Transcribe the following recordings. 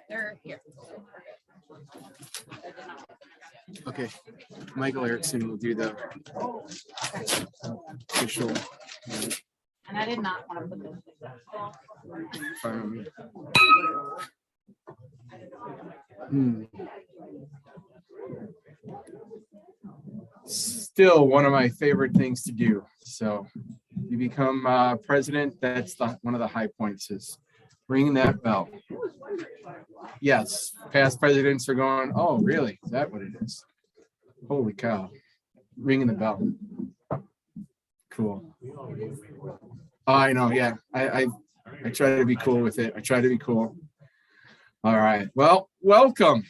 They're here. Okay, Michael Erickson will do the official. And I did not want to put those things. Still one of my favorite things to do. So you become president. That's one of the high points is ringing that bell. Yes, past presidents are going, oh, really? Is that what it is? Holy cow. Ringing the bell. Cool. Oh, I know. Yeah. I try to be cool with it. I try to be cool. All right. Well, welcome.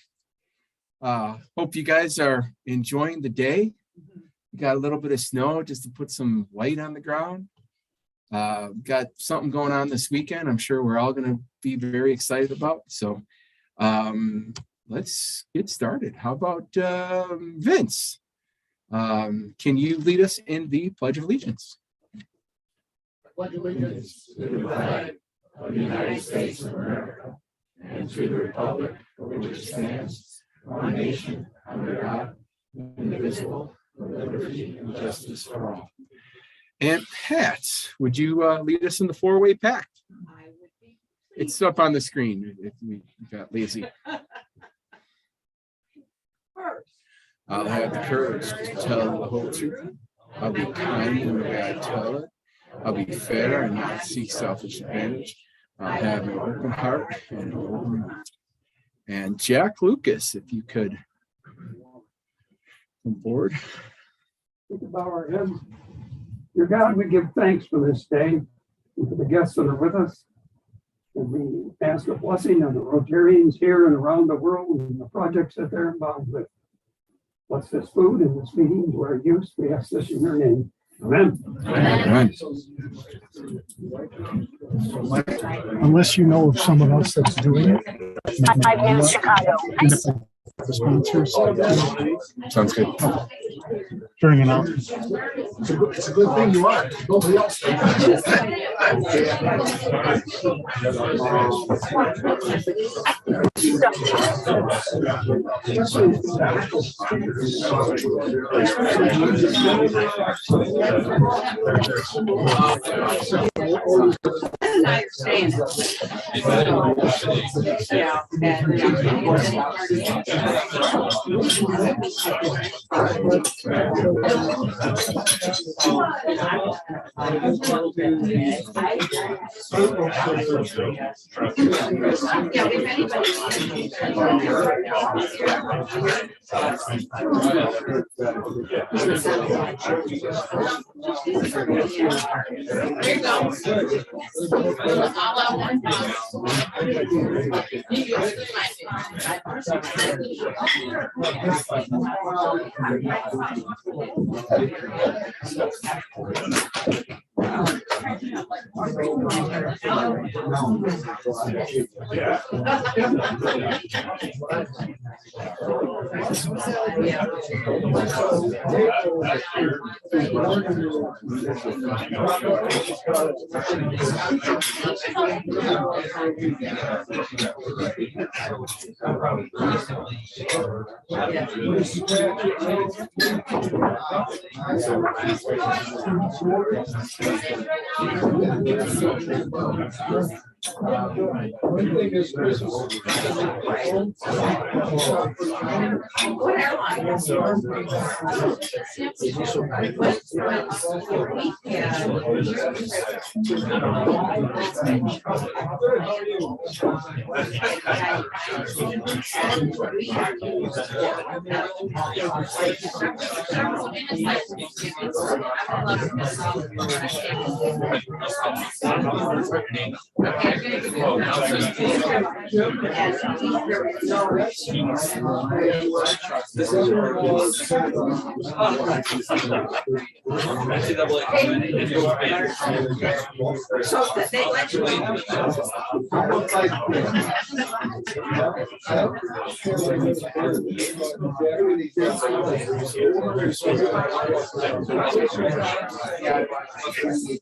Hope you guys are enjoying the day. We got a little bit of snow just to put some light on the ground. Got something going on this weekend. I'm sure we're all going to be very excited about. So let's get started. How about Vince? Can you lead us in the Pledge of Allegiance? Pledge allegiance to the flag of the United States of America and to the republic for which it stands, one nation under God, indivisible, with liberty and justice for all. And Pat, would you lead us in the four-way pact? It's up on the screen if we got lazy. I'll have the courage to tell the whole truth. I'll be kind in the way I tell it. I'll be fair and not seek selfish advantage. I'll have an open heart and an open mind. And Jack Lucas, if you could come forward. We could bow our heads. Dear God, we give thanks for this day and for the guests that are with us. And we ask a blessing on the Rotarians here and around the world and the projects that they're involved with. Bless this food and this meeting to our use. We ask this in your name. Amen. Amen. Unless you know of someone else that's doing it. 5 News Chicago. The sponsors. Sounds good. During an hour. It's a good thing you are. Nobody else.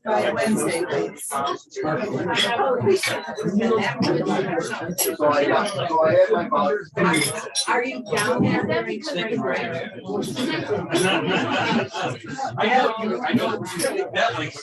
By Wednesday, please. Are you down there? I know. That like.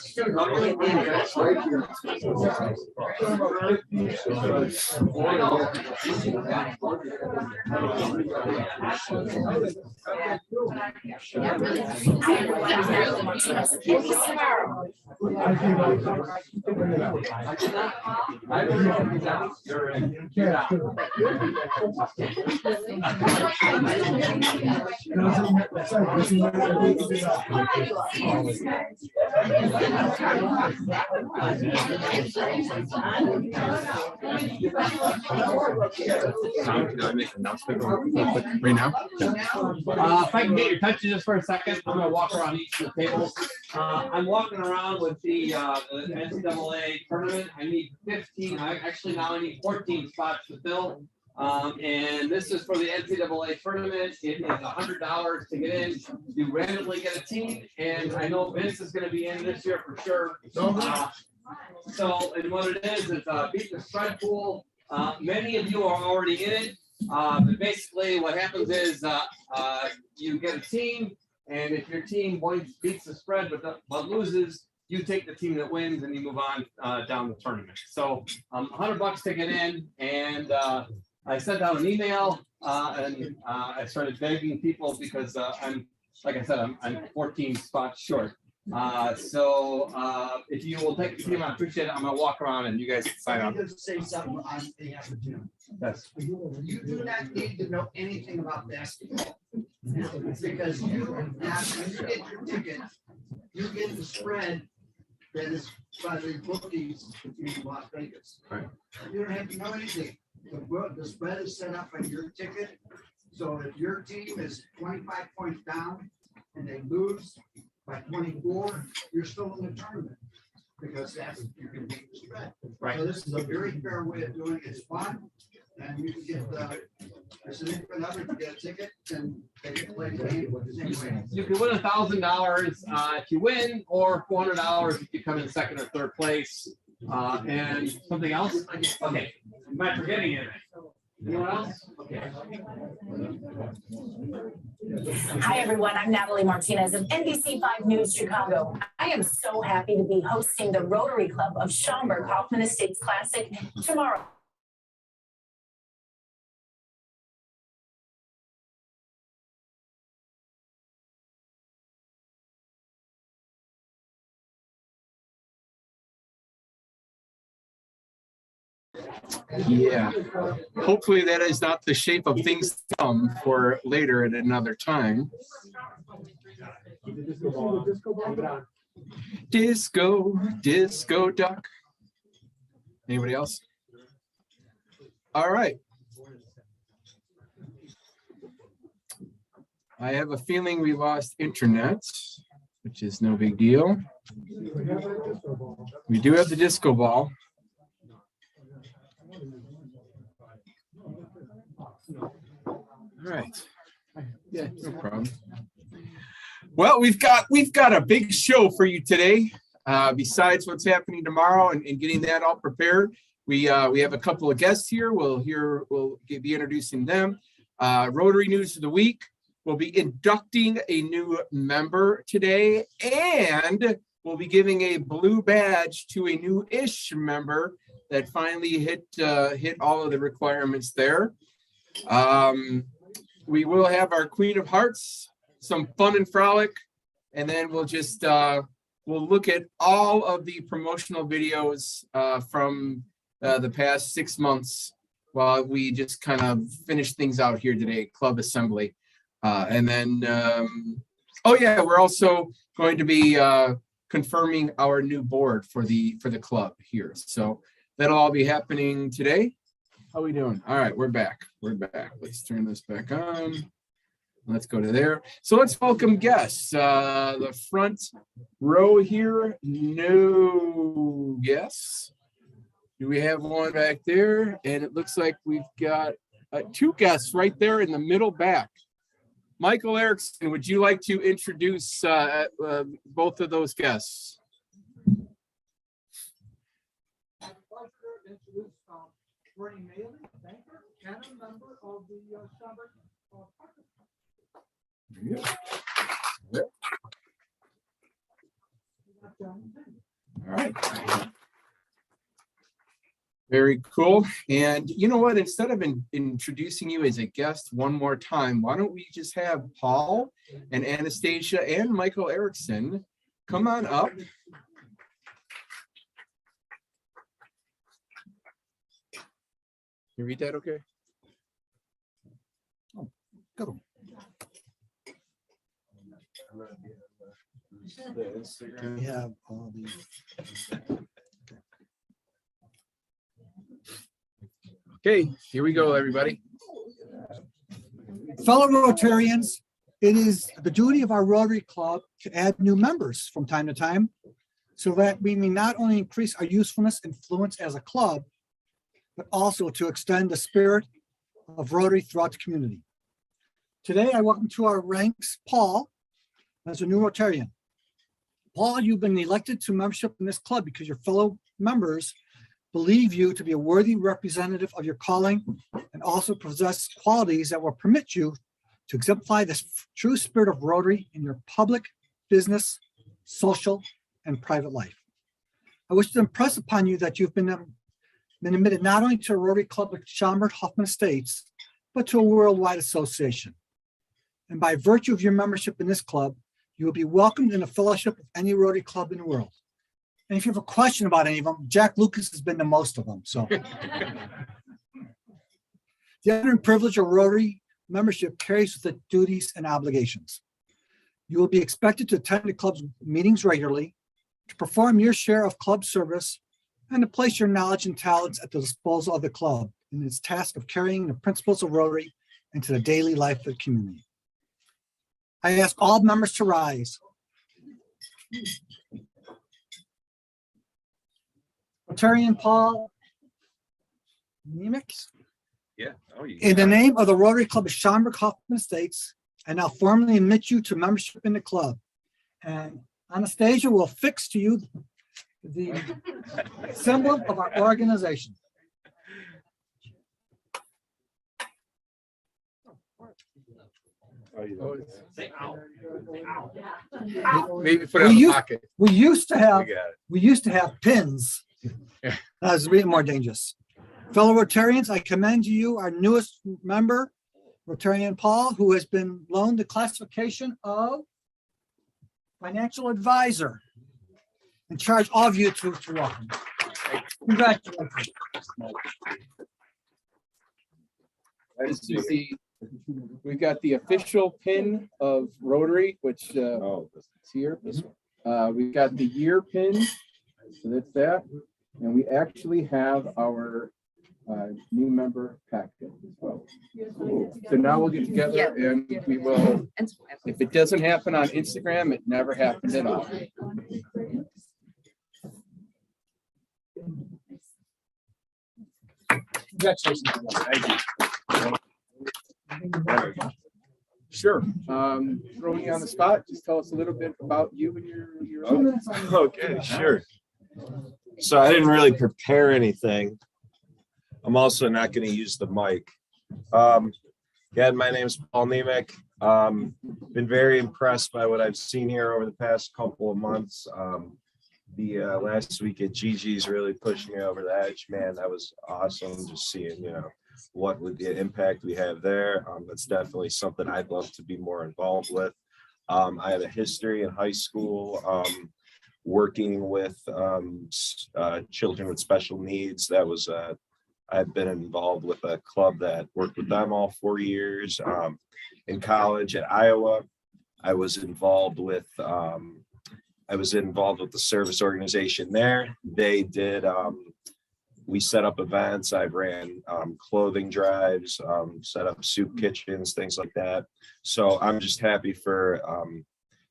Right now? If I can get your attention just for a second, I'm gonna walk around each of the tables. I'm walking around with the NCAA tournament. I need 15, actually now I need 14 spots to fill. And this is for the NCAA tournament. It is $100 to get in. You randomly get a team, and I know Vince is gonna be in this year for sure. So, and what it is beat the spread pool. Many of you are already in it. But basically what happens is you get a team, and if your team beats the spread but loses, you take the team that wins and you move on down the tournament. So $100 to get in, and I sent out an email and I started begging people because I'm, like I said, I'm 14 spots short. So if you will take the team, I appreciate it. I'm gonna walk around and you guys can sign up. I'm gonna say something on behalf of Jim. Yes. You do not need to know anything about basketball. Because you, after you get your ticket, you get the spread that is by the bookies in Las Vegas. Right. You don't have to know anything. The spread is set up on your ticket. So if your team is 25 points down and they lose by 24, you're still in the tournament. Because that's, you can beat the spread. Right. So this is a very fair way of doing it. It's fun. And you can get a significant other to get a ticket and they can play the game with the same way. You can win $1,000 if you win, or $400 if you come in second or third place. And something else? Okay. Am I forgetting anything? Anyone else? Okay. Hi, everyone. I'm Natalie Martinez of NBC5 News Chicago. I am so happy to be hosting the Rotary Club of Schaumburg Hoffman Estates Classic tomorrow. Yeah. Hopefully that is not the shape of things to come for later at another time. Disco duck. Anybody else? All right. I have a feeling we lost internet, which is no big deal. We do have the disco ball. All right. Yeah, no problem. Well, we've got a big show for you today. Besides what's happening tomorrow and getting that all prepared, we have a couple of guests here. We'll be introducing them. Rotary News of the Week. We'll be inducting a new member today, and we'll be giving a blue badge to a new-ish member that finally hit all of the requirements there. We will have our Queen of Hearts, some fun and frolic, and then we'll just we'll look at all of the promotional videos from the past 6 months while we just kind of finish things out here today, club assembly. And then, oh yeah, we're also going to be confirming our new board for the club here. So that'll all be happening today. How are we doing? All right, we're back. We're back. Let's turn this back on. Let's go to there. So let's welcome guests. The front row here, no guests. Do we have one back there? And it looks like we've got 2 guests right there in the middle back. Michael Erickson, would you like to introduce both of those guests? Bernie Maley, banker, and a member of the Schaumburg All right. Very cool. And you know what? Instead of introducing you as a guest one more time, why don't we just have Paul and Anastasia and Michael Erickson come on up. You read that okay? Oh, go. We have all these. Okay, here we go, everybody. Fellow Rotarians, it is the duty of our Rotary Club to add new members from time to time so that we may not only increase our usefulness and influence as a club, but also to extend the spirit of Rotary throughout the community. Today, I welcome to our ranks Paul as a new Rotarian. Paul, you've been elected to membership in this club because your fellow members believe you to be a worthy representative of your calling and also possess qualities that will permit you to exemplify the true spirit of Rotary in your public, business, social, and private life. I wish to impress upon you that you've been admitted not only to a Rotary Club like Schaumburg Hoffman Estates, but to a worldwide association. And by virtue of your membership in this club, you will be welcomed in the fellowship of any Rotary Club in the world. And if you have a question about any of them, Jack Lucas has been to most of them. So the honor and privilege of Rotary membership carries with it duties and obligations. You will be expected to attend the club's meetings regularly, to perform your share of club service, and to place your knowledge and talents at the disposal of the club in its task of carrying the principles of Rotary into the daily life of the community. I ask all members to rise. Rotarian Paul Nemec. Yeah. Oh, In the name of the Rotary Club of Schaumburg Hoffman Estates, I now formally admit you to membership in the club. And Anastasia will affix to you the symbol of our organization. Maybe put it in the pocket. We used to have pins. That was really more dangerous. Fellow Rotarians, I commend to you our newest member, Rotarian Paul, who has been loaned the classification of financial advisor, and charge all of you to welcome. Congratulations. This is we've got the official pin of Rotary, which is here. We've got the year pin, so that's that. And we actually have our new member packet as well. So now we'll get together and we will, if it doesn't happen on Instagram, it never happened at all. Congratulations. Thank you. Sure. Throwing you on the spot, just tell us a little bit about you and your Okay, sure. So I didn't really prepare anything. I'm also not going to use the mic. Again, my name is Paul Nemec. Been very impressed by what I've seen here over the past couple of months. the last week at Gigi's really pushed me over the edge, man. That was awesome. Just seeing, what would the impact we have there. That's definitely something I'd love to be more involved with. I have a history in high school working with children with special needs. That was I've been involved with a club that worked with them all 4 years. In college at Iowa, I was involved with the service organization there. They did we set up events. I ran clothing drives, set up soup kitchens, things like that. So I'm just happy for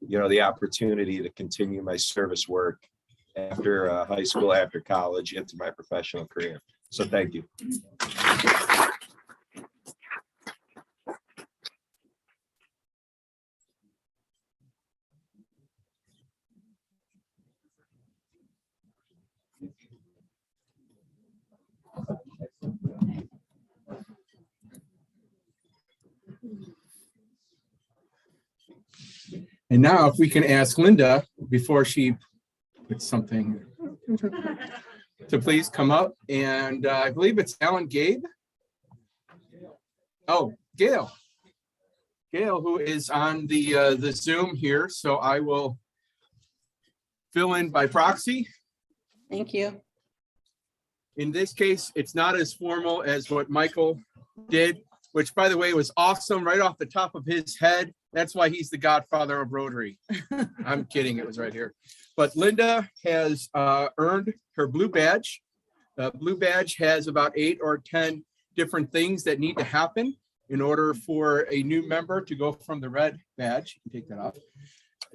the opportunity to continue my service work after high school, after college, into my professional career. So thank you. And now if we can ask Linda, before she puts something, to please come up, and I believe it's Alan Gabe. Oh, Gail, who is on the Zoom here. So I will fill in by proxy. Thank you. In this case, it's not as formal as what Michael did, which, by the way, was awesome right off the top of his head. That's why he's the godfather of Rotary. I'm kidding. It was right here. But Linda has earned her blue badge. The blue badge has about 8 or 10 different things that need to happen in order for a new member to go from the red badge, you can take that off,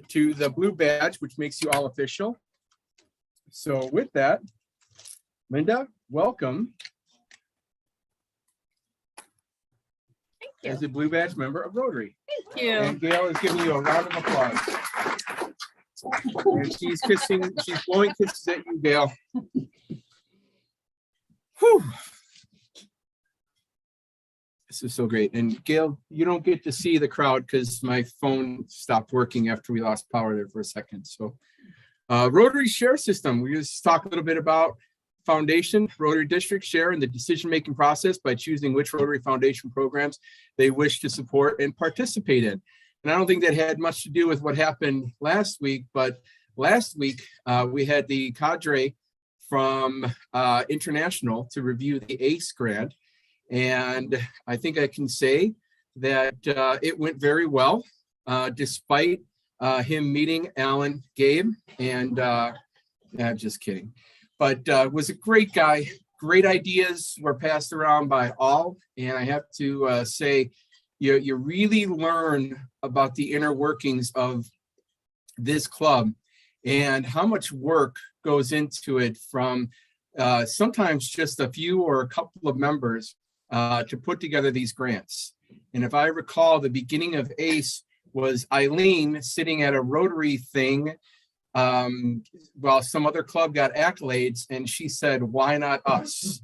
to the blue badge, which makes you all official. So with that, Linda, welcome. As a blue badge member of Rotary. Thank you. And Gail is giving you a round of applause. And she's blowing kisses at you, Gail. Whew. This is so great. And Gail, you don't get to see the crowd because my phone stopped working after we lost power there for a second. So Rotary share system, we just talk a little bit about Foundation, Rotary District share in the decision-making process by choosing which Rotary Foundation programs they wish to support and participate in. And I don't think that had much to do with what happened last week, but last week we had the cadre from International to review the ACE grant. And I think I can say that it went very well, despite him meeting Alan Gabe. And I'm just kidding. But was a great guy. Great ideas were passed around by all. And I have to say, you really learn about the inner workings of this club and how much work goes into it from sometimes just a few or a couple of members to put together these grants. And if I recall, the beginning of ACE was Eileen sitting at a Rotary thing while some other club got accolades, and she said, why not us?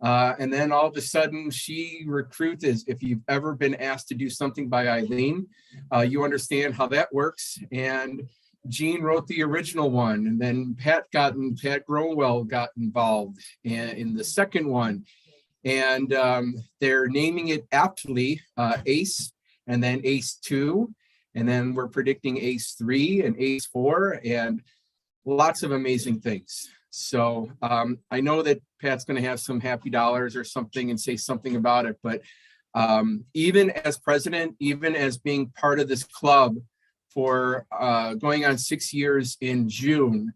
And then all of a sudden she recruited. If you've ever been asked to do something by Eileen, you understand how that works. And Jean wrote the original one, and then Pat Gronwell got involved in the second one. And they're naming it aptly ACE, and then ACE 2. And then we're predicting ACE 3 and ACE 4 and lots of amazing things. So I know that Pat's going to have some happy dollars or something and say something about it. But even as president, even as being part of this club for going on 6 years in June,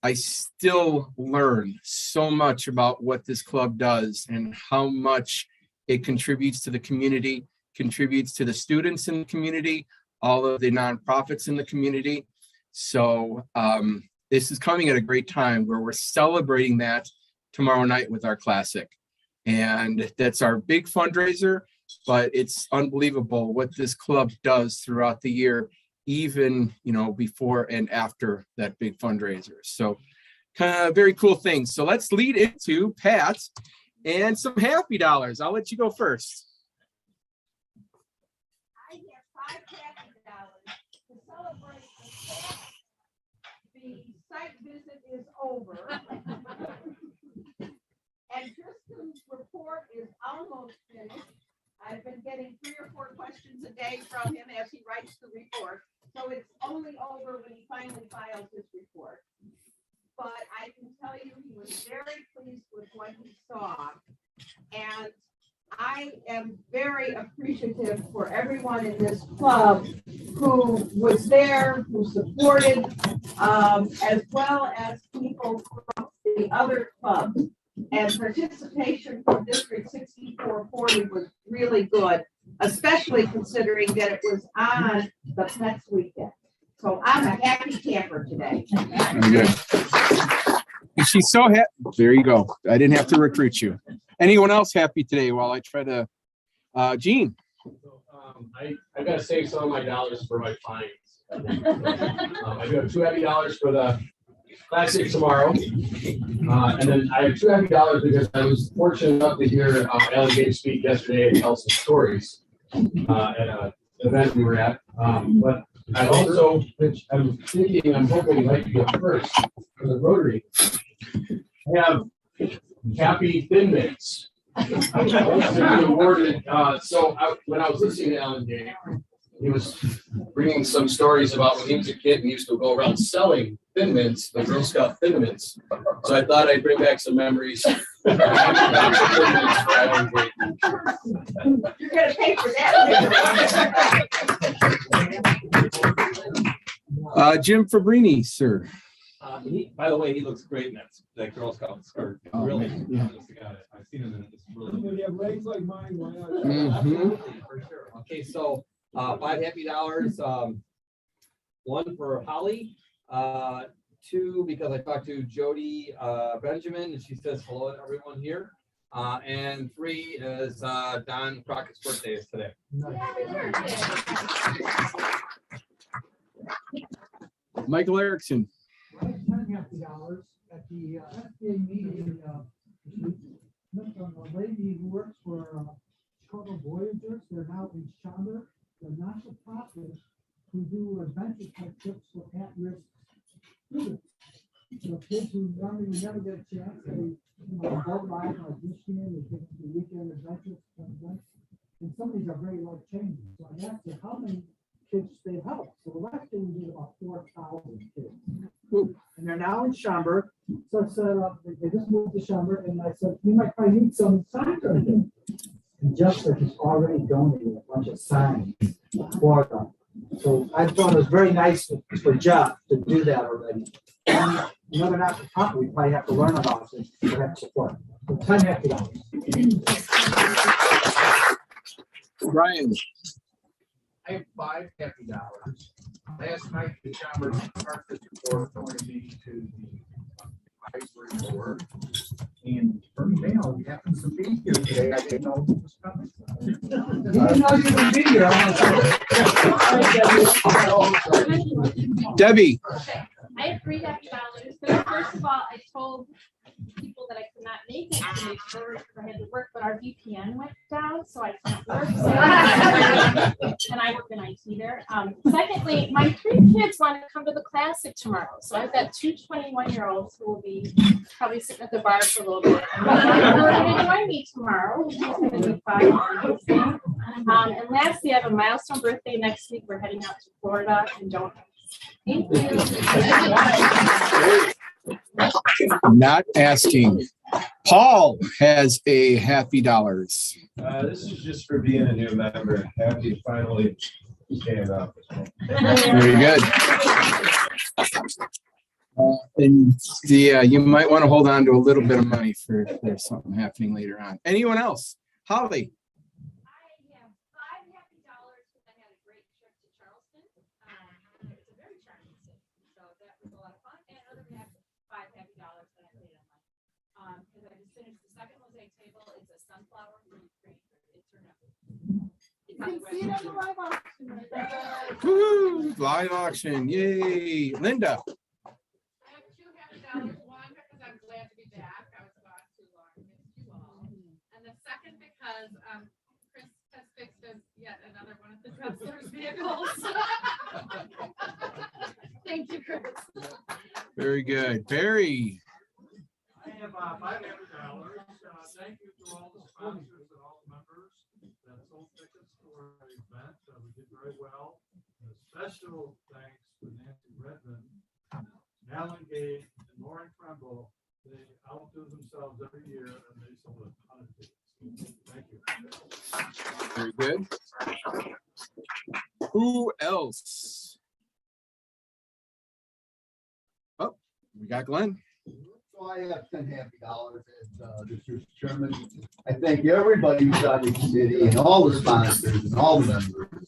I still learn so much about what this club does and how much it contributes to the community, contributes to the students in the community, all of the nonprofits in the community. So this is coming at a great time where we're celebrating that tomorrow night with our classic. And that's our big fundraiser, but it's unbelievable what this club does throughout the year, even, before and after that big fundraiser. So kind of very cool things. So let's lead into Pat and some happy dollars. I'll let you go first. I have $5 happy to celebrate the 4th site visit is over. And Tristan's report is almost finished. I've been getting 3 or 4 questions a day from him as he writes the report. So it's only over when he finally files his report. But I can tell you, he was very pleased with what he saw. And I am very appreciative for everyone in this club who was there, who supported, as well as people from the other clubs. And participation from District 6440 was really good, especially considering that it was on the Pets weekend. So I'm a happy camper today. Very good. And she's so happy. There you go. I didn't have to recruit you. Anyone else happy today while I try to, Gene? I gotta save some of my dollars for my fines. I do have 2 heavy dollars for the Classic tomorrow. And then I have 2 heavy dollars because I was fortunate enough to hear Alan Gates speak yesterday and tell some stories at an event we were at. But I also, which I'm thinking, I'm hoping it might be a first for the Rotary, have Happy Thin Mints. Awarded. When I was listening to Alan Gates, he was bringing some stories about when he was a kid and he used to go around selling Thin Mints, the Girl Scout Thin Mints. So I thought I'd bring back some memories. You're gonna pay for that. Jim Fabrini, sir. By the way, he looks great in that Girl Scout skirt. Oh, Really, man, yeah. I've seen him in it. It's really. You have legs like mine, why not? Mhm. For sure. Okay, so 5 happy dollars. 1 for Holly. 2 because I talked to Jody Benjamin and she says hello to everyone here. And 3 is Don Crockett's birthday is today. Michael Erickson. $10 at the FBA meeting. Met a lady who works for Chicago Voyagers. They're now in Schaumburg. They're not-for-profit who do adventure type trips for at-risk students. So kids who normally would never get a chance, they boat ride like Michigan, they take the weekend adventures. And some of these are very life changing. So I asked her how many kids they help. So the last year we did about 4,000 kids. And they're now in Schaumburg. So I said, they just moved to Schaumburg, and I said, you might probably need some signs or anything. And Jessica has already donated a bunch of signs for them. So I thought it was very nice for Jeff to do that already. And another not-for-profit, we probably have to learn about it to have support. So 10 happy dollars. Ryan. I have 5 happy dollars. Last night, the Schaumburg Park District Board appointed me to the advisory board. And for mail, we happen to be here today. I didn't know who was coming. You didn't know you would be here. Debbie. Okay, I have 3 happy dollars. First of all, I told people that I could not make it to make sure because I had to work, but our VPN went down, so I can't work. And I work in IT there. Secondly, my 3 kids want to come to the Classic tomorrow. So I've got 2 21-year-olds who will be probably sitting at the bar for a little bit. And they're going to join me tomorrow, which is going to be fun. And lastly, I have a milestone birthday next week. We're heading out to Florida and don't. Thank you. Not asking. Paul has a happy dollars. This is just for being a new member. Happy to finally stand up. Very good. And you might want to hold on to a little bit of money for if there's something happening later on. Anyone else? Holly. I have 5 happy dollars because I had a great trip to Charleston. It's a very charming city, so that was a lot of fun. And another 5 happy dollars that I paid on because I just finished the second mosaic table. It's a sunflower from Ukraine. It turned out. You can see it on the live auction. Woo, live auction. Yay. Linda. I have 2 happy dollars. One, because I'm glad to be back. I was gone too long. I missed you all. And the second, because Chris has fixed us yet another one of the counselor's vehicles. Thank you, Chris. Very good. Barry. I have $500. Thank you to all the sponsors and all the members that sold tickets for our event. We did very well. And a special thanks to Nancy Redmond, Alan Gage, and Lauren Tremble. They outdo themselves every year and they sold a ton of tickets. Thank you. Very good. Who else? Oh, we got Glenn. So I have $10 happy as this year's chairman. I thank everybody who's on the committee and all the sponsors and all the members.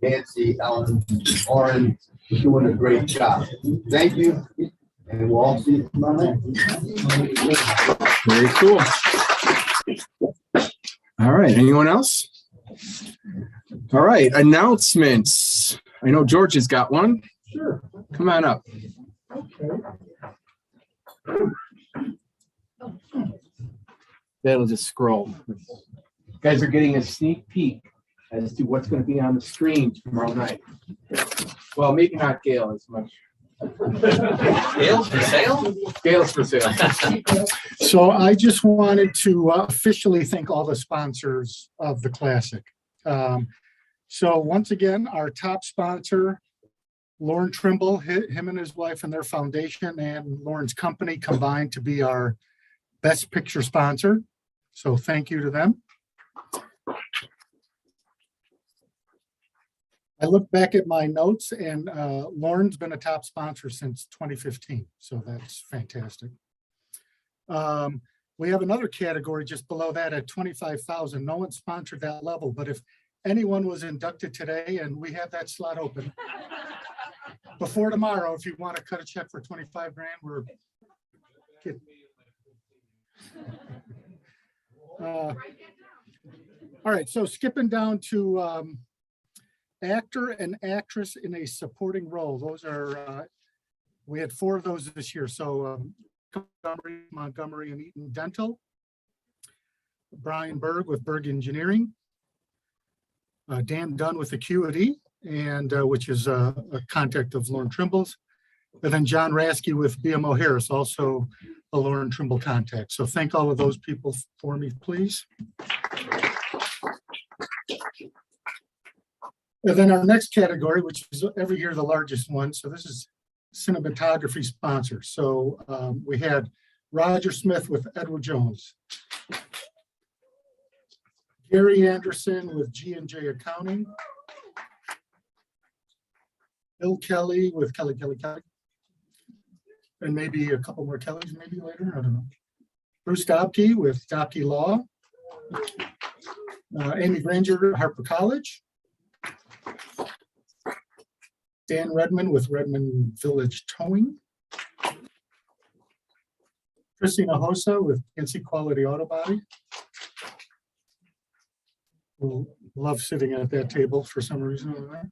Nancy, Ellen, Lauren, for doing a great job. Thank you. And we'll all see you tomorrow night. Very cool. All right. Anyone else? All right. Announcements. I know George has got one. Sure. Come on up. Okay. That'll just scroll. You guys are getting a sneak peek as to what's going to be on the screen tomorrow night. Well, maybe not Gail as much. Scales for sale? Scales for sale. So I just wanted to officially thank all the sponsors of the Classic. So once again, our top sponsor, Lauren Trimble, him and his wife and their foundation and Lauren's company combined to be our best picture sponsor. So thank you to them. I look back at my notes and Lauren's been a top sponsor since 2015. So that's fantastic. We have another category just below that at 25,000. No one sponsored that level, but if anyone was inducted today and we have that slot open before tomorrow, if you want to cut a check for 25 grand, we're kidding. All right, so skipping down to actor and actress in a supporting role. Those are, we had 4 of those this year. So Montgomery and Eaton Dental, Brian Berg with Berg Engineering, Dan Dunn with Acuity, and which is a contact of Lauren Trimble's, and then John Rasky with BMO Harris, also a Lauren Trimble contact. So thank all of those people for me, please. And then our next category, which is every year the largest one. So this is cinematography sponsors. So we had Roger Smith with Edward Jones, Gary Anderson with G&J Accounting, Bill Kelly with Kelly, and maybe a couple more Kellys maybe later, I don't know. Bruce Dobke with Dobke Law, Amy Granger, Harper College, Dan Redmond with Redmond Village Towing, Christina Hosa with NC Quality Auto Body. We'll love sitting at that table for some reason over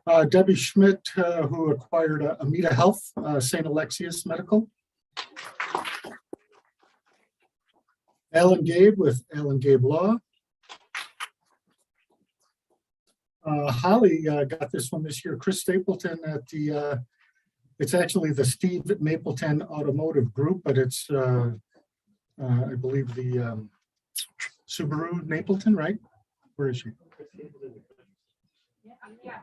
there. Debbie Schmidt, who acquired Amita Health, St. Alexius Medical. Alan Gabe with Alan Gabe Law. Holly got this one this year. Chris Stapleton at the, it's actually the Steve Mapleton Automotive Group, but it's, I believe the Subaru Mapleton, right? Where is she? Yeah.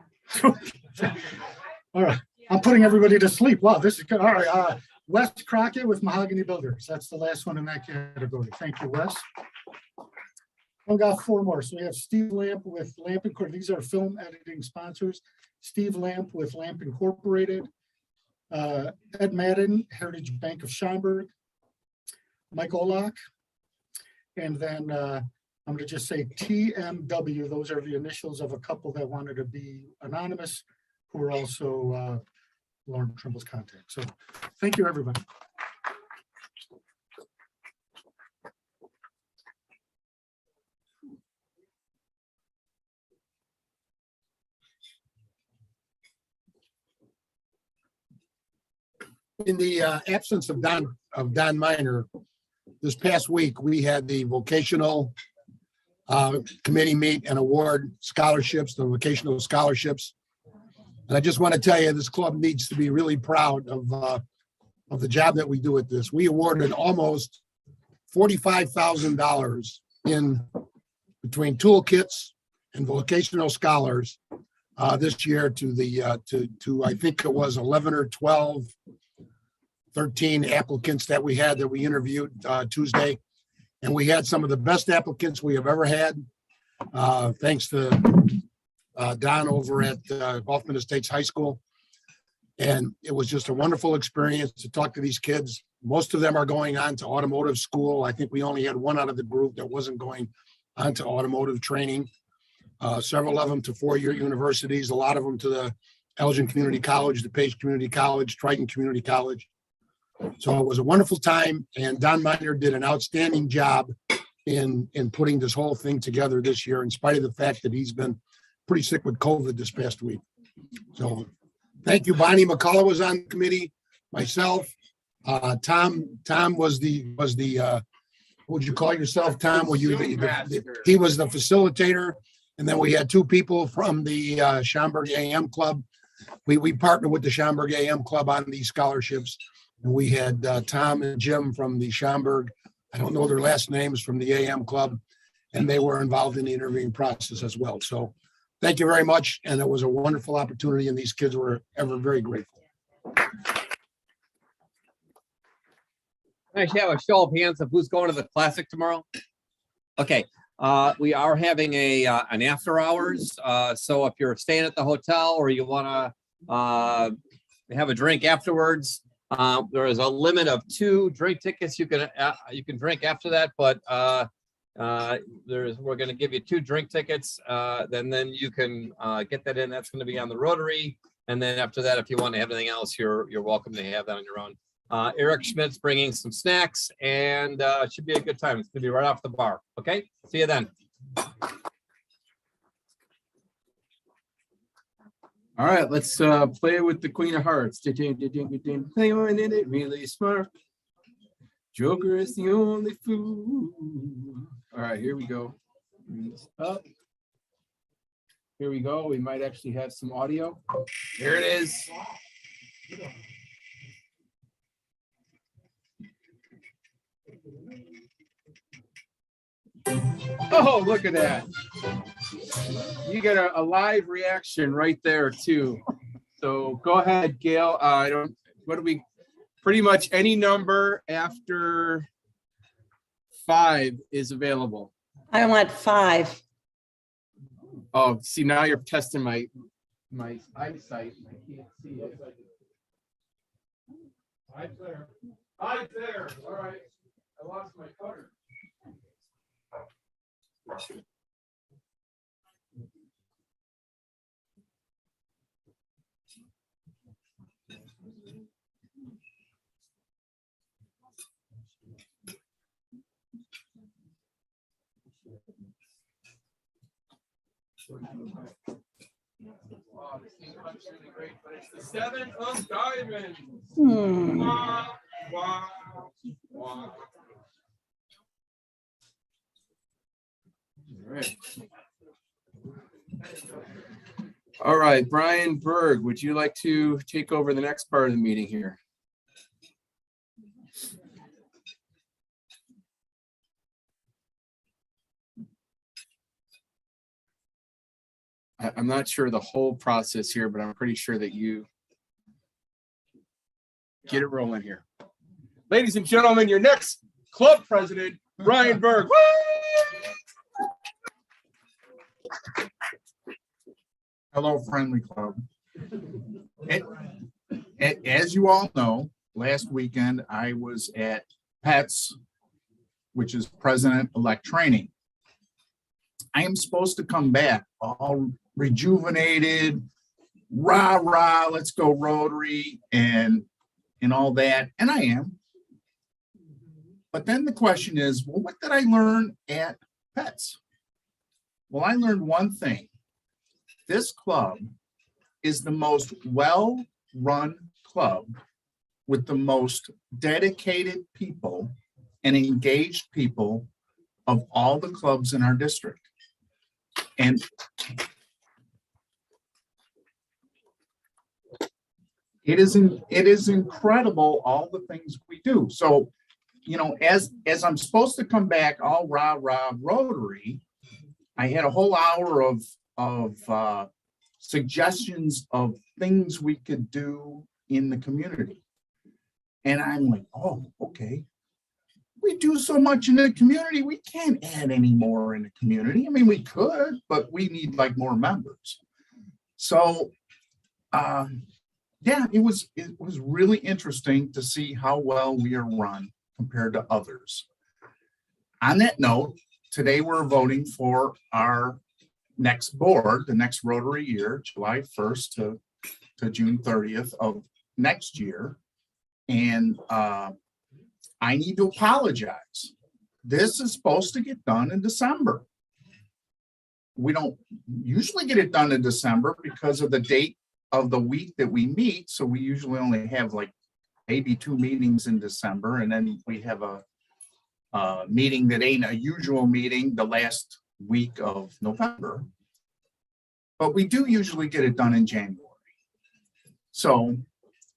All right, I'm putting everybody to sleep. Wow, this is good. All right, Wes Crockett with Mahogany Builders. That's the last one in that category. Thank you, Wes. I've got 4 more. So we have Steve Lamp with Lamp Incorporated. These are film editing sponsors. Steve Lamp with Lamp Incorporated. Ed Madden, Heritage Bank of Schaumburg. Mike Olak. And then I'm going to just say TMW. Those are the initials of a couple that wanted to be anonymous, who are also Lauren Trimble's contact. So thank you, everybody. In the absence of Don Minor, this past week, we had the vocational committee meet and award scholarships, the vocational scholarships. And I just want to tell you, this club needs to be really proud of the job that we do at this. We awarded almost $45,000 in between toolkits and vocational scholars this year to the to I think it was 11 or 12, 13 applicants that we had that we interviewed Tuesday. And we had some of the best applicants we have ever had. Thanks to Don over at Hoffman Estates High School. And it was just a wonderful experience to talk to these kids. Most of them are going on to automotive school. I think we only had one out of the group that wasn't going on to automotive training. Several of them to four-year universities, a lot of them to the Elgin Community College, the Page Community College, Triton Community College. So it was a wonderful time, and Don Miner did an outstanding job in putting this whole thing together this year, in spite of the fact that he's been pretty sick with COVID this past week. So thank you. Bonnie McCullough was on the committee, myself. Tom was the what would you call yourself, Tom? Were you he was the facilitator, and then we had two people from the Schaumburg AM Club. We partnered with the Schaumburg AM Club on these scholarships, and we had Tom and Jim from the Schaumburg, I don't know their last names, from the AM Club, and they were involved in the interviewing process as well. So thank you very much, and it was a wonderful opportunity, and these kids were ever very grateful. I should have a show of hands of who's going to the Classic tomorrow. Okay, we are having an after hours. So if you're staying at the hotel or you want to have a drink afterwards, there is a limit of 2 drink tickets you can drink after that. But we're going to give you 2 drink tickets. Then you can get that in. That's going to be on the Rotary. And then after that, if you want to have anything else, you're welcome to have that on your own. Eric Schmidt's bringing some snacks, and it should be a good time. It's going to be right off the bar. Okay, see you then. All right, let's play with the Queen of Hearts. Play on in it, really smart. Joker is the only fool. All right, here we go. Up. Here we go. We might actually have some audio. Here it is. Oh, look at that. You get a live reaction right there too. So go ahead, Gail. Pretty much any number after 5 is available. I want 5. Oh, see, now you're testing my eyesight. I can't see it. Eyes there. Eyes there. All right. I lost my cutter. Wow, this thing looks really great, but it's the 7 of diamonds. Wow, wow, wow. All right, Brian Berg, would you like to take over the next part of the meeting here? I'm not sure the whole process here, but I'm pretty sure that you get it rolling here. Ladies and gentlemen, your next club president, Brian Berg. Hello, friendly club. As you all know, last weekend I was at PETS, which is President-elect training. I am supposed to come back all rejuvenated, rah, let's go Rotary and all that. And I am. But then the question is, well, what did I learn at PETS? Well, I learned one thing. This club is the most well-run club with the most dedicated people and engaged people of all the clubs in our district. And it is incredible all the things we do. So, you know, as I'm supposed to come back all rah Rotary, I had a whole hour of suggestions of things we could do in the community. And I'm like, oh, okay. We do so much in the community, we can't add any more in the community. I mean, we could, but we need like more members. So yeah, it was really interesting to see how well we are run compared to others. On that note, today we're voting for our next board, the next Rotary year, July 1st to June 30th of next year. And I need to apologize. This is supposed to get done in December. We don't usually get it done in December because of the date of the week that we meet. So we usually only have like maybe 2 meetings in December. And then we have a meeting that ain't a usual meeting the last week of November. But we do usually get it done in January. So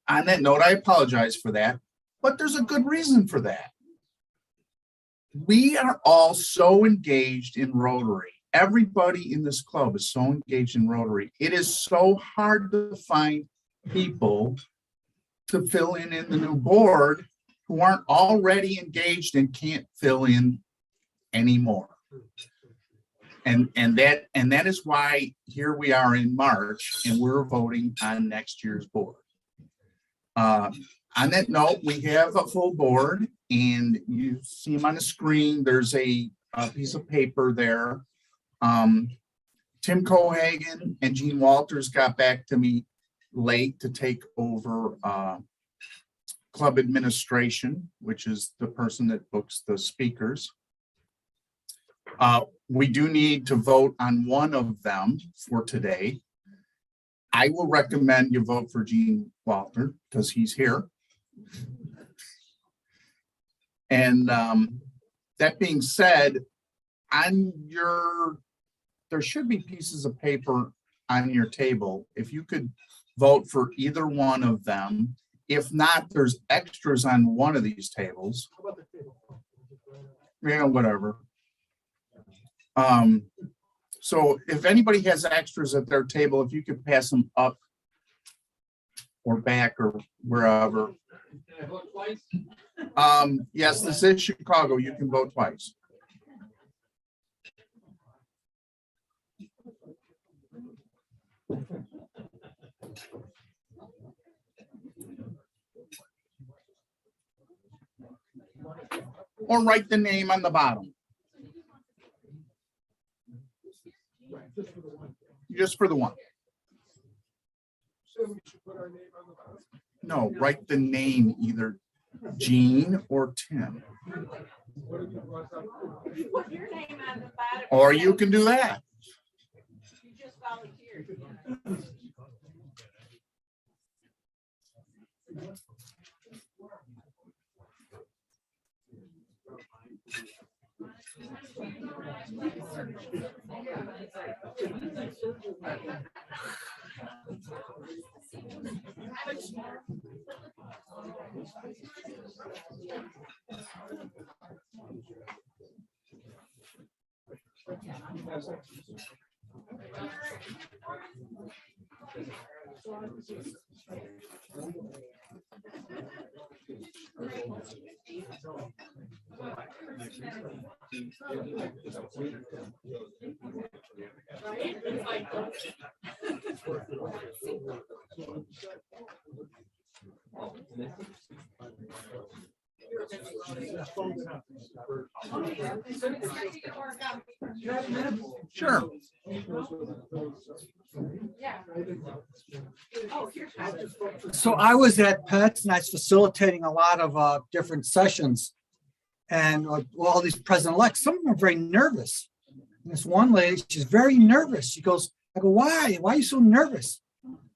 on that note, I apologize for that, but there's a good reason for that. We are all so engaged in Rotary. Everybody in this club is so engaged in Rotary. It is so hard to find people to fill in the new board who aren't already engaged and can't fill in anymore. And that is why here we are in March and we're voting on next year's board. On that note, we have a full board and you see them on the screen. There's a piece of paper there. Tim Cohagen and Gene Walters got back to me late to take over club administration, which is the person that books the speakers. We do need to vote on one of them for today. I will recommend you vote for Gene Walter because he's here. And that being said, there should be pieces of paper on your table. If you could vote for either one of them. If not, there's extras on one of these tables. Yeah, whatever. So if anybody has extras at their table, if you could pass them up or back or wherever. Can I vote twice? Yes, this is Chicago. You can vote twice. Or write the name on the bottom. Just for the one. No, write the name, either Gene or Tim. Put your name on the bottom. Or you can do that. You just volunteered. Sure. So I was at Pets and I was facilitating a lot of different sessions. And all these president-elects, some of them are very nervous. And this one lady, she's very nervous. She goes, I go, why? Why are you so nervous?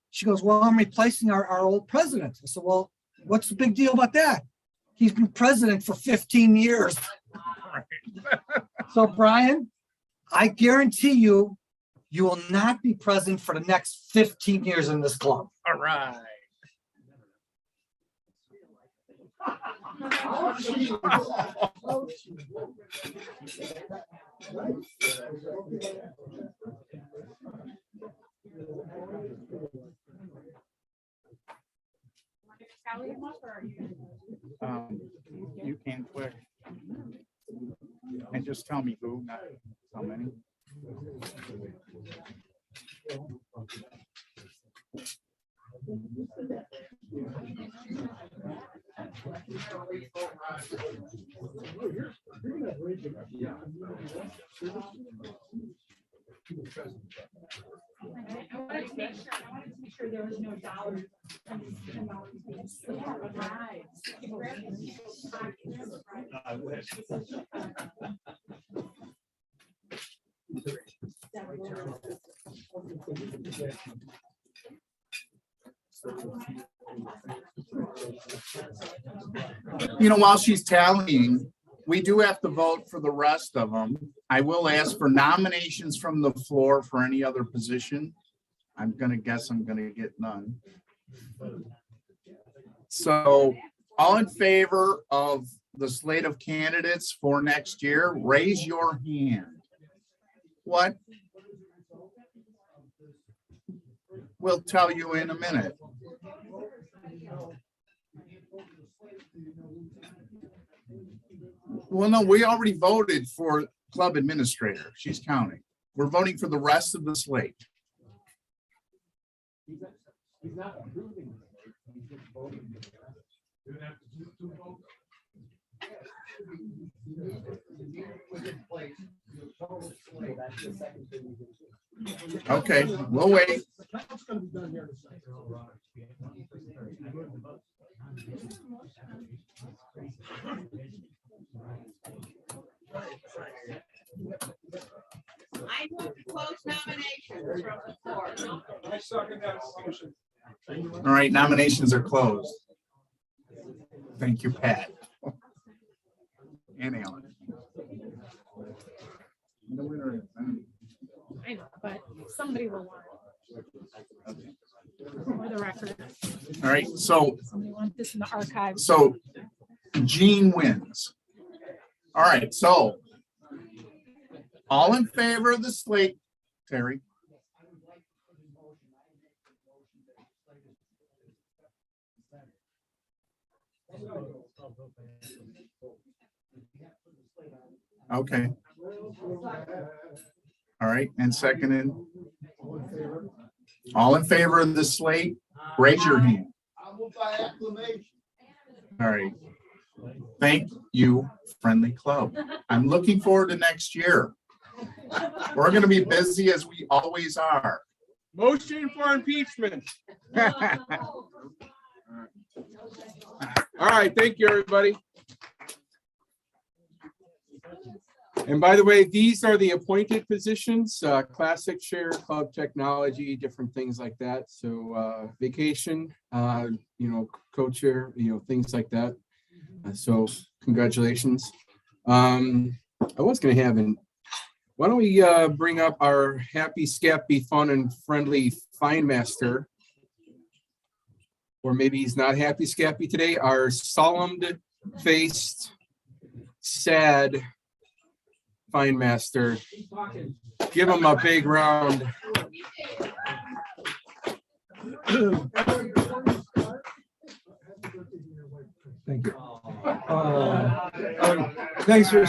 She goes, well, I'm replacing our old president. I said, well, what's the big deal about that? He's been president for 15 years. So Brian, I guarantee you, you will not be president for the next 15 years in this club. All right. You can click and just tell me who, not how many. I wanted to make sure there was no dollars. Yeah, right. You know, while she's tallying, we do have to vote for the rest of them. I will ask for nominations from the floor for any other position. I'm gonna guess I'm gonna get none. So all in favor of the slate of candidates for next year, raise your hand. What? We'll tell you in a minute. Well, no, we already voted for club administrator. She's counting. We're voting for the rest of the slate. He's not approving. He's just voting. Okay, we'll wait. I move to close nominations from the floor. I second that motion. All right, nominations are closed. Thank you, Pat. And Alan. I know, but somebody will want it. For the record. All right, so Somebody wants this in the archives. So Jean wins. All right, so all in favor of the slate, Terry? Okay. All right, and seconded. All in favor of the slate, raise your hand. All right. Thank you, friendly club. I'm looking forward to next year. We're going to be busy as we always are. Motion for impeachment. All right, thank you, everybody. And by the way, these are the appointed positions, classic chair, club technology, different things like that. So vacation, co-chair, things like that. So congratulations. I was going to have why don't we bring up our happy, scrappy, fun, and friendly fine master, or maybe he's not happy, scrappy today, our solemn-faced, sad fine master. Give him a big round. Thank you. Thanks for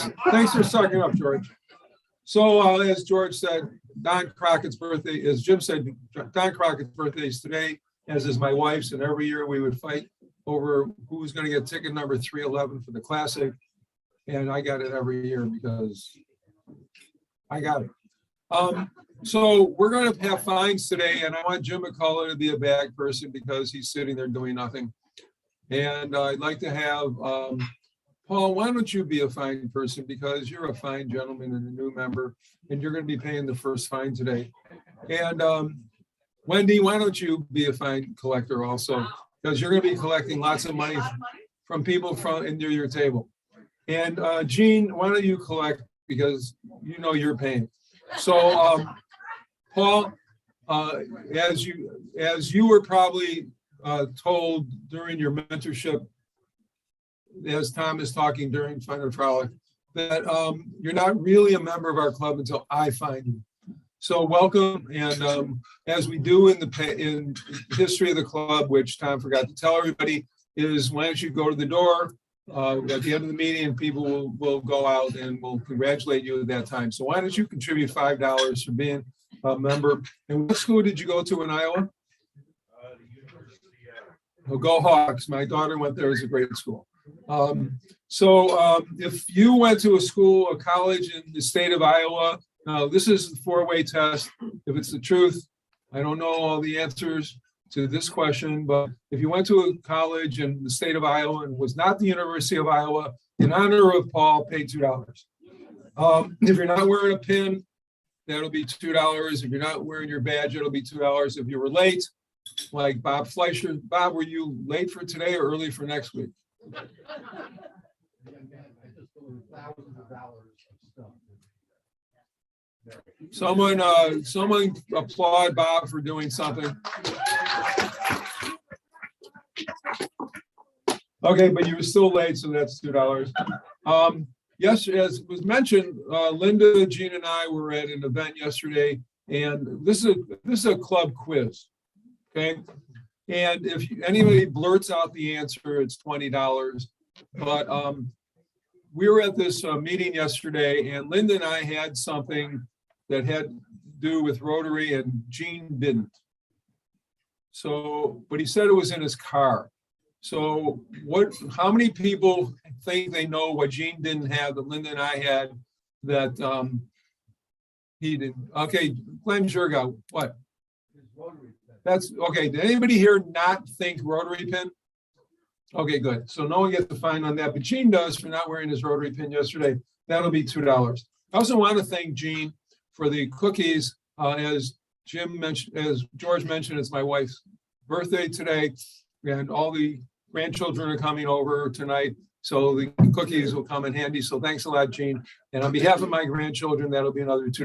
sucking up, George. So as George said, Don Crockett's birthday, as Jim said, Don Crockett's birthday is today, as is my wife's, and every year we would fight over who was going to get ticket number 311 for the Classic, and I got it every year because I got it. So we're going to have fines today, and I want Jim McCullough to be a bag person because he's sitting there doing nothing. And I'd like to have Paul, why don't you be a fine person, because you're a fine gentleman and a new member, and you're going to be paying the first fine today. And Wendy, why don't you be a fine collector also, because you're going to be collecting lots of money from people from into your table. And Jean, why don't you collect, because you know you're paying. So Paul, as you were probably told during your mentorship as Tom is talking during Fun and Frolic, that you're not really a member of our club until I find you. So welcome, and as we do in the history of the club, which Tom forgot to tell everybody, is why don't you go to the door at the end of the meeting, and people will go out and will congratulate you at that time. So why don't you contribute $5 for being a member? And what school did you go to in Iowa? Oh, go Hawks. My daughter went there. It was a great school. If you went to a school, a college in the state of Iowa, this is the four-way test. If it's the truth, I don't know all the answers to this question, but if you went to a college in the state of Iowa and was not the University of Iowa, in honor of Paul, pay $2. If you're not wearing a pin, that'll be $2. If you're not wearing your badge, it'll be $2. If you were late, like Bob Fleischer, Bob, were you late for today or early for next week? Someone applaud Bob for doing something. Okay, but you were still late, so that's $2. Yes, as was mentioned, Linda, Jean, and I were at an event yesterday, and this is a club quiz. Okay, and if anybody blurts out the answer, it's $20. But we were at this meeting yesterday, and Linda and I had something that had to do with Rotary, and Gene didn't. So, but he said it was in his car. So how many people think they know what Gene didn't have that Linda and I had that he didn't? Okay, Glenn Jurga, what? That's okay. Did anybody here not think Rotary pin? Okay, good. So no one gets the fine on that, but Gene does for not wearing his Rotary pin yesterday. That'll be $2. I also want to thank Gene for the cookies. As Jim mentioned, as George mentioned, it's my wife's birthday today, and all the grandchildren are coming over tonight, so the cookies will come in handy. So thanks a lot, Gene. And on behalf of my grandchildren, that'll be another $2. Do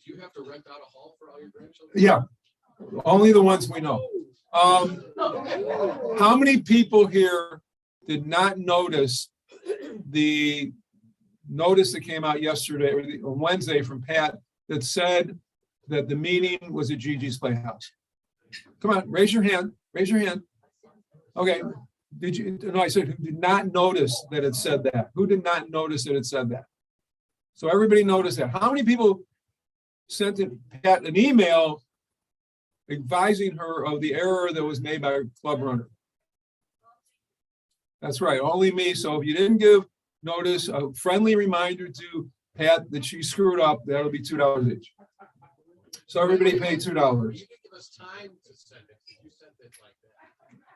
you have to rent out a hall for all your grandchildren? Yeah, only the ones we know. How many people here did not notice the notice that came out yesterday or Wednesday from Pat that said that the meeting was at Gigi's Playhouse? Come on, raise your hand. Raise your hand. Okay. Did you? No, I said who did not notice that it said that? Who did not notice that it said that? So everybody noticed that. How many people sent Pat an email advising her of the error that was made by Club Runner? That's right, only me. So if you didn't give notice, a friendly reminder to Pat that she screwed up, that'll be $2 each. So everybody pay $2.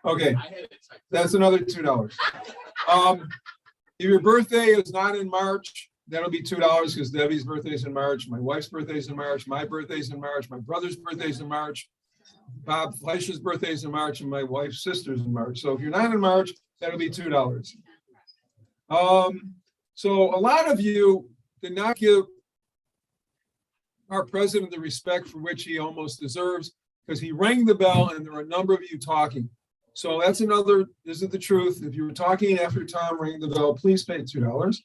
Okay, that's another $2. If your birthday is not in March, that'll be $2 because Debbie's birthday is in March, my wife's birthday is in March, my birthday's in March, my brother's birthday's in March, Bob Fleischer's birthday is in March, and my wife's sister's in March. So if you're not in March, that'll be $2. So a lot of you did not give our president the respect for which he almost deserves, because he rang the bell and there were a number of you talking. So that's another, isn't the truth. If you were talking after Tom rang the bell, please pay $2.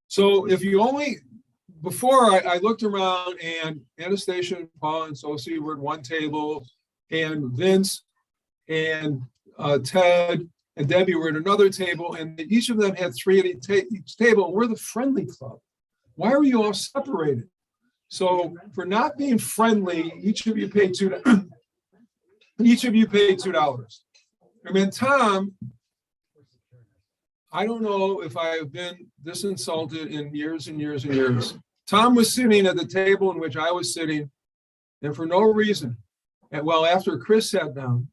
So if you only, before I looked around and Anastasia, Paul, and Sophie were at one table, and Vince and Ted and Debbie were at another table, and each of them had three at each table. We're the friendly club. Why are you all separated? So for not being friendly, each of you paid $2. Each of you paid $2. I mean, Tom, I don't know if I have been this insulted in years and years and years. Tom was sitting at the table in which I was sitting, and for no reason, and well, after Chris sat down,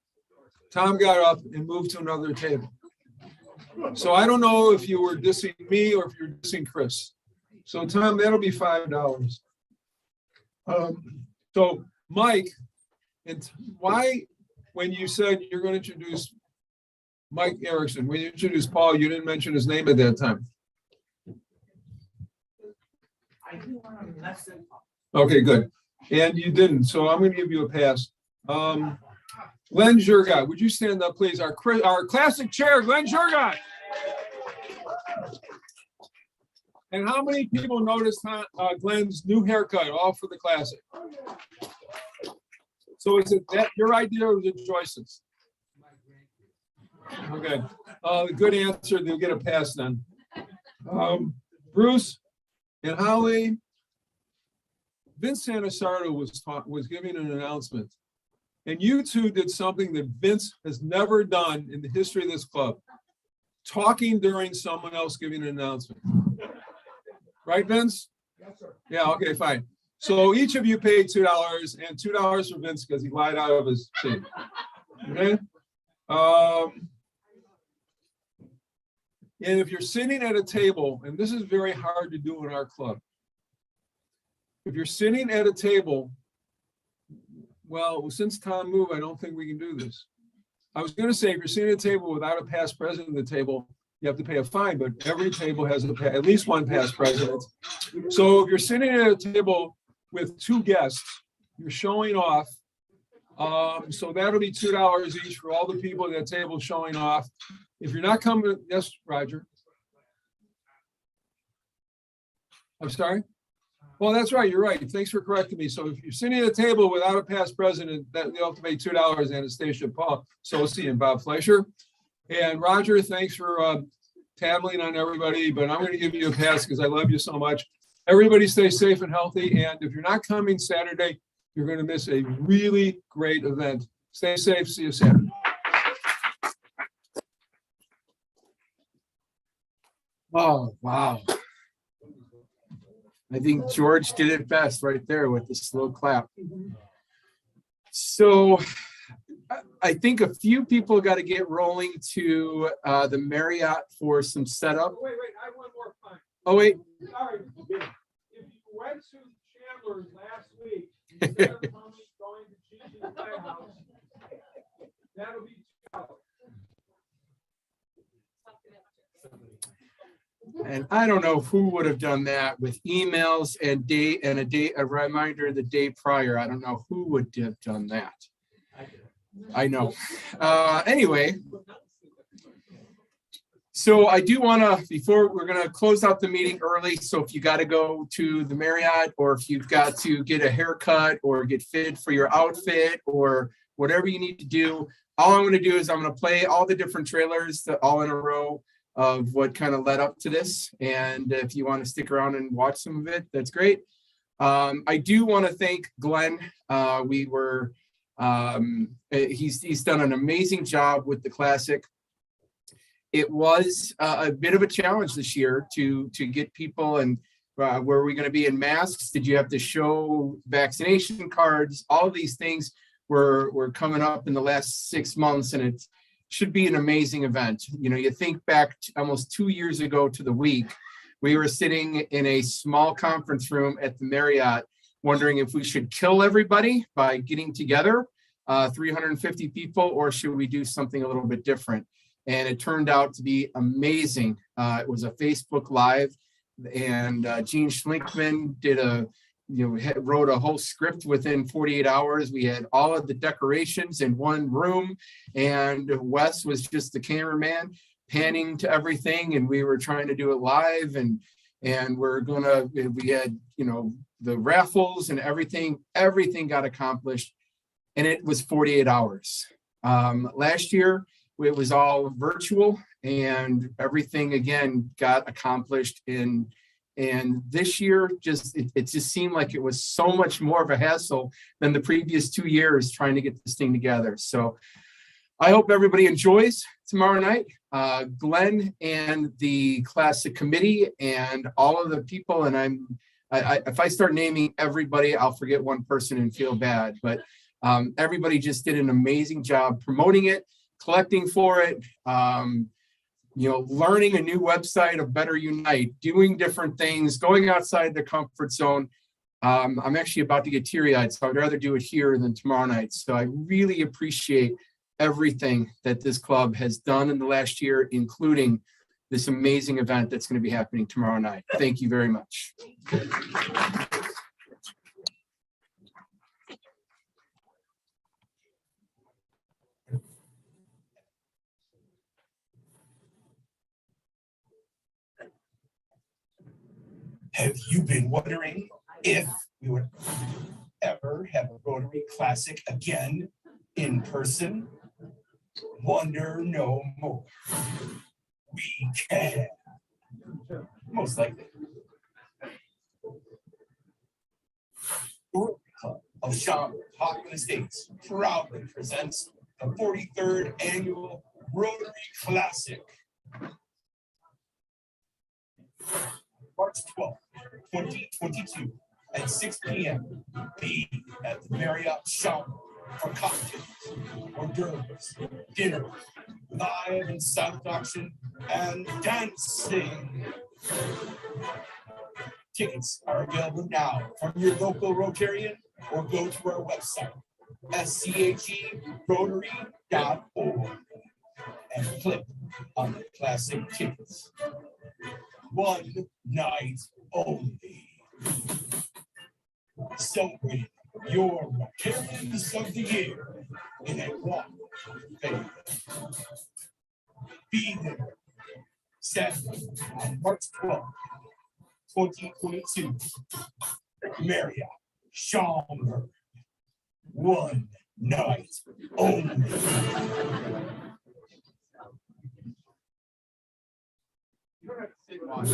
Tom got up and moved to another table. So I don't know if you were dissing me or if you're dissing Chris. So Tom, that'll be $5. So Mike, and why, when you said you're going to introduce Mike Erickson, when you introduced Paul, you didn't mention his name at that time. Okay, good. And you didn't, so I'm going to give you a pass. Glenn Jurgot, would you stand up, please? Our classic chair, Glenn Jurgot. And how many people noticed Glenn's new haircut, all for the classic? So is it that your idea or was it Joyce's? Okay, good answer. They'll get a pass then. Bruce and Holly, Vince Sanasardo was giving an announcement. And you two did something that Vince has never done in the history of this club. Talking during someone else giving an announcement. Right, Vince? Yes, sir. Yeah, okay, fine. So each of you paid $2 and $2 for Vince because he lied out of his seat. Okay? And if you're sitting at a table, and this is very hard to do in our club. If you're sitting at a table, well, since Tom moved, I don't think we can do this. I was going to say, if you're sitting at a table without a past president at the table, you have to pay a fine, but every table has at least one past president. So if you're sitting at a table with 2 guests, you're showing off. So that'll be $2 each for all the people at that table showing off. If you're not coming, yes, Roger. I'm sorry. Well, that's right. You're right. Thanks for correcting me. So if you're sitting at a table without a past president, that you'll have to pay $2. Anastasia Paul, Sosi, and Bob Fleischer. And Roger, thanks for tattling on everybody, but I'm going to give you a pass because I love you so much. Everybody stay safe and healthy. And if you're not coming Saturday, you're going to miss a really great event. Stay safe. See you Saturday. Oh, wow. I think George did it best right there with the slow clap. So I think a few people got to get rolling to the Marriott for some setup. Wait, I have one more time. Oh, wait. Sorry. If you went to Chandler's last week, instead of going to Gigi's Playhouse, that'll be $2. And I don't know who would have done that with emails and a reminder the day prior. I don't know who would have done that. I know. Anyway, so I do want to, before we're going to close out the meeting early. So if you got to go to the Marriott, or if you've got to get a haircut or get fit for your outfit or whatever you need to do, all I'm going to do is I'm going to play all the different trailers all in a row of what kind of led up to this. And if you want to stick around and watch some of it, that's great. I do want to thank Glenn. He's done an amazing job with the Classic. It was a bit of a challenge this year to get people, and were we going to be in masks? Did you have to show vaccination cards? All of these things were coming up in the last 6 months, and it should be an amazing event. You know, you think back almost 2 years ago to the week, we were sitting in a small conference room at the Marriott, wondering if we should kill everybody by getting together, 350 people, or should we do something a little bit different? And it turned out to be amazing. It was a Facebook Live, and Gene Schlinkman wrote a whole script within 48 hours. We had all of the decorations in one room, and Wes was just the cameraman panning to everything, and we were trying to do it live, and we had, the raffles and everything got accomplished, and it was 48 hours. Last year, it was all virtual, and everything again got accomplished and this year it just seemed like it was so much more of a hassle than the previous 2 years trying to get this thing together. So I hope everybody enjoys tomorrow night. Glenn and the Classic Committee and all of the people, and if I start naming everybody, I'll forget one person and feel bad, but everybody just did an amazing job promoting it, collecting for it, learning a new website of Better Unite, doing different things, going outside the comfort zone. I'm actually about to get teary-eyed, so I'd rather do it here than tomorrow night. So I really appreciate everything that this club has done in the last year, including this amazing event that's going to be happening tomorrow night. Thank you very much. Have you been wondering if we would ever have a Rotary Classic again in person? Wonder no more. We can. Most likely. Rotary Club of Schaumburg, Hoffman Estates proudly presents the 43rd annual Rotary Classic. March 12th, 2022 at 6 p.m. Be at the Marriott Schaumburg for cocktails, hors d'oeuvres, dinner, live and silent auction, and dancing. Tickets are available now from your local Rotarian or go to our website, scherotary.org, and click on the classic tickets. One night only. Celebrate your Rotarians of the Year in a walk of fame. Be there Saturday on March 12th, 2022. Marriott Schaumburg. One night only. You don't have to say much.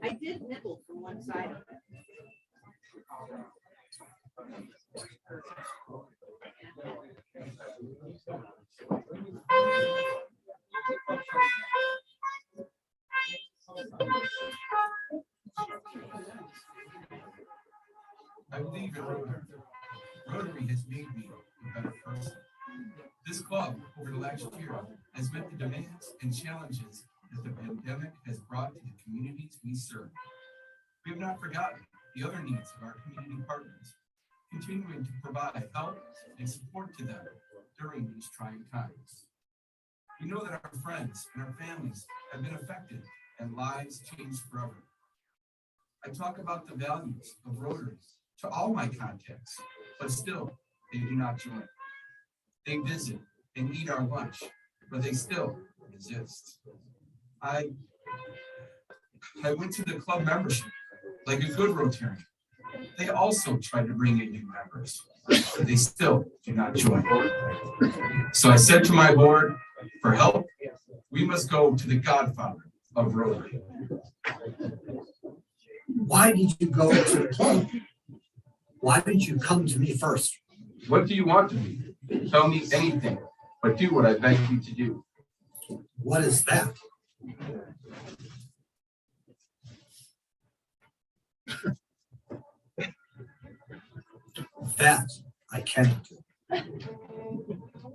I did nibble from one side of it. I believe in Rotary. Rotary has made me a better person. This club, over the last year, has met the demands and challenges that the pandemic has brought to the communities we serve. We have not forgotten the other needs of our community partners, continuing to provide help and support to them during these trying times. We know that our friends and our families have been affected and lives changed forever. I talk about the values of Rotary to all my contacts, but still, they do not join. They visit and eat our lunch, but they still resist. I went to the club membership like a good Rotarian. They also tried to bring in new members, but they still do not join. So I said to my board, for help, we must go to the godfather of Rotary. Why did you go to the club? Why did you come to me first? What do you want to do? Tell me anything, but do what I beg you to do. What is that? That I cannot do.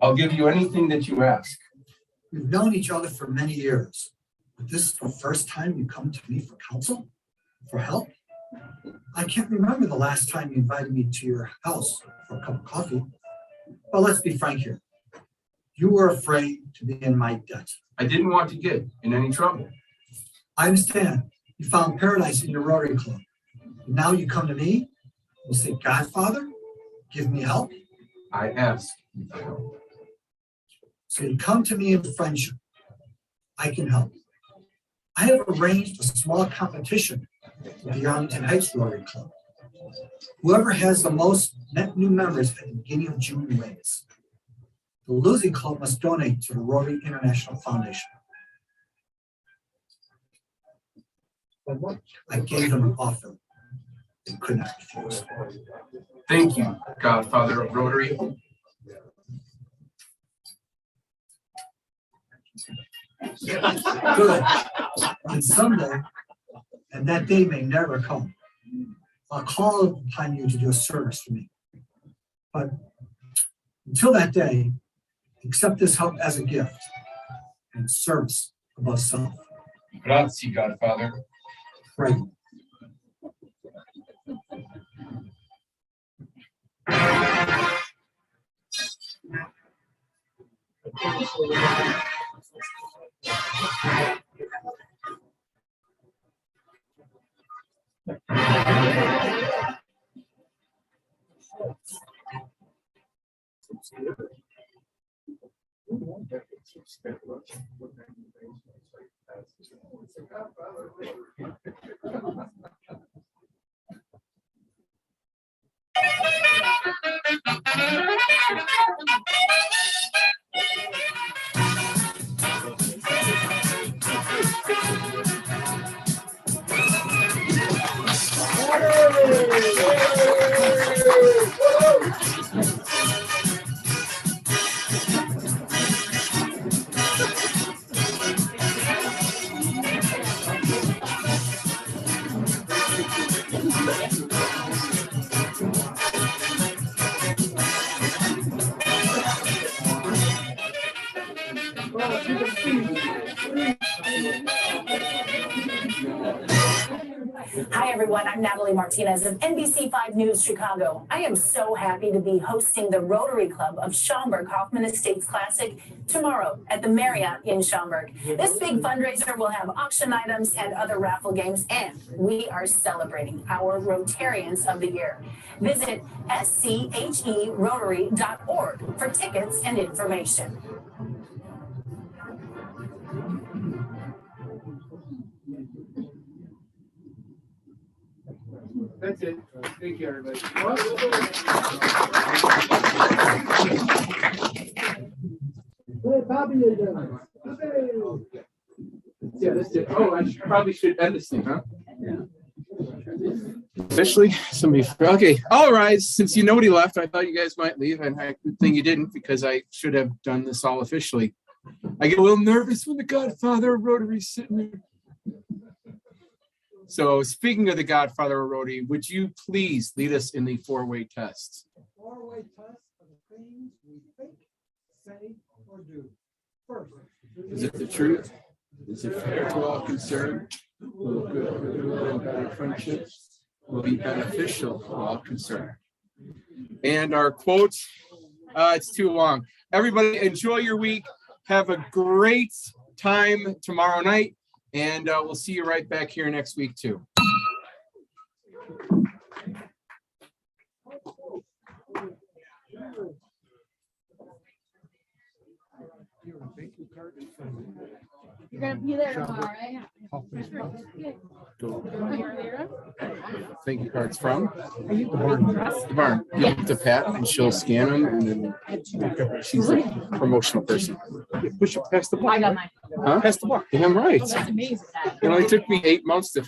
I'll give you anything that you ask. We've known each other for many years, but this is the first time you come to me for counsel, for help? I can't remember the last time you invited me to your house for a cup of coffee. But let's be frank here. You were afraid to be in my debt. I didn't want to get in any trouble. I understand. You found paradise in your Rotary Club. Now you come to me, you say, Godfather, give me help. I ask you for help. So you come to me in friendship. I can help. I have arranged a small competition with the Arlington Heights Rotary Club. Whoever has the most net new members at the beginning of June wins. The losing club must donate to the Rotary International Foundation. I gave them an offer they could not refuse. Thank you, Godfather of Rotary. Good. And someday, and that day may never come, I'll call upon you to do a service for me. But until that day, accept this help as a gift and service above self. Grazie, Godfather. Right. Hi, everyone. I'm Natalie Martinez of NBC5 News Chicago. I am so happy to be hosting the Rotary Club of Schaumburg Hoffman Estates Classic tomorrow at the Marriott in Schaumburg. This big fundraiser will have auction items and other raffle games, and we are celebrating our Rotarians of the Year. Visit scherotary.org for tickets and information. That's it. Thank you, everybody. Yeah, that's it. Oh, I probably should end this thing, huh? Yeah. Officially, somebody. Okay, all right. Since nobody left, I thought you guys might leave, and good thing you didn't, because I should have done this all officially. I get a little nervous when the Godfather of Rotary's sitting there. So speaking of the Godfather of Rotary, would you please lead us in the four-way test? Four-way test of the things we think, say, or do. First, is it the truth? Is it fair to all concerned? Will it good and better friendships? Will be beneficial to all concerned? And our quote, it's too long. Everybody enjoy your week. Have a great time tomorrow night. And we'll see you right back here next week, too. You're going to be there tomorrow, right? Thank you cards from the barn. You have to Pat, and she'll scan them, and then she's a promotional person. Push it past the block. I got mine. Huh? Past the block. Damn right. That's amazing. It only took me 8 months to figure